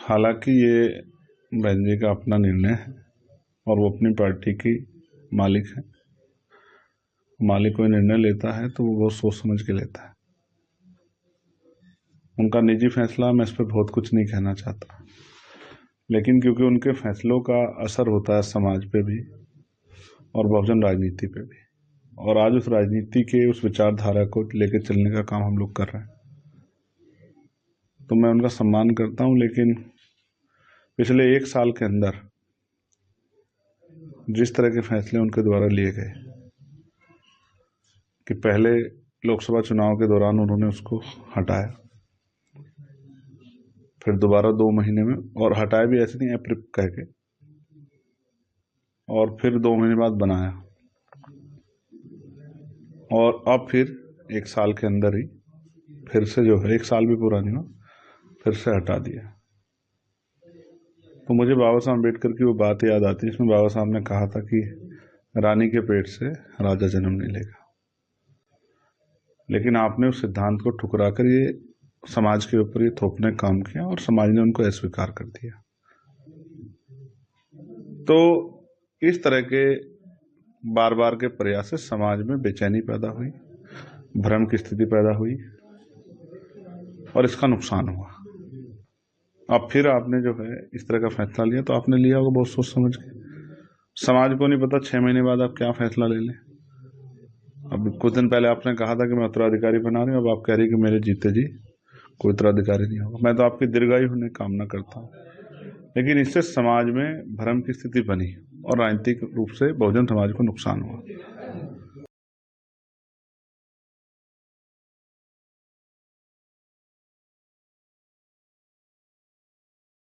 हालांकि ये बहन जी का अपना निर्णय है और वो अपनी पार्टी की मालिक है। मालिक कोई निर्णय लेता है तो वो बहुत सोच समझ के लेता है। उनका निजी फैसला, मैं इस पर बहुत कुछ नहीं कहना चाहता, लेकिन क्योंकि उनके फैसलों का असर होता है समाज पे भी और बहुजन राजनीति पे भी, और आज उस राजनीति के उस विचारधारा को लेकर चलने का काम हम लोग कर रहे हैं, तो मैं उनका सम्मान करता हूं। लेकिन पिछले 1 साल के अंदर जिस तरह के फैसले उनके द्वारा लिए गए कि पहले लोकसभा चुनाव के दौरान उन्होंने उसको हटाया, फिर दोबारा 2 महीने में, और हटाया भी ऐसे नहीं अप्रूव कह के, और फिर 2 महीने बाद बनाया, और अब फिर 1 साल के अंदर ही फिर से जो है 1 साल भी पूरा नहीं हुआ, फिर से हटा दिया। तो मुझे बाबा साहब अम्बेडकर की वो बात याद आती है जिसमें बाबा साहब ने कहा था कि रानी के पेट से राजा जन्म नहीं लेगा। लेकिन आपने उस सिद्धांत को ठुकरा कर ये समाज के ऊपर ये थोपने का काम किया और समाज ने उनको अस्वीकार कर दिया। तो इस तरह के बार बार के प्रयास से समाज में बेचैनी पैदा हुई, भ्रम की स्थिति पैदा हुई और इसका नुकसान हुआ। अब फिर आपने जो है इस तरह का फैसला लिया, तो आपने लिया होगा बहुत सोच समझ के। समाज को नहीं पता 6 महीने बाद आप क्या फैसला ले लें। अब कुछ दिन पहले आपने कहा था कि मैं उत्तराधिकारी बना रही हूँ, अब आप कह रही कि मेरे जीते जी कोई उत्तराधिकारी नहीं होगा। मैं तो आपकी दीर्घायु होने की कामना करता हूँ, लेकिन इससे समाज में भ्रम की स्थिति बनी और राजनीतिक रूप से बहुजन समाज को नुकसान हुआ।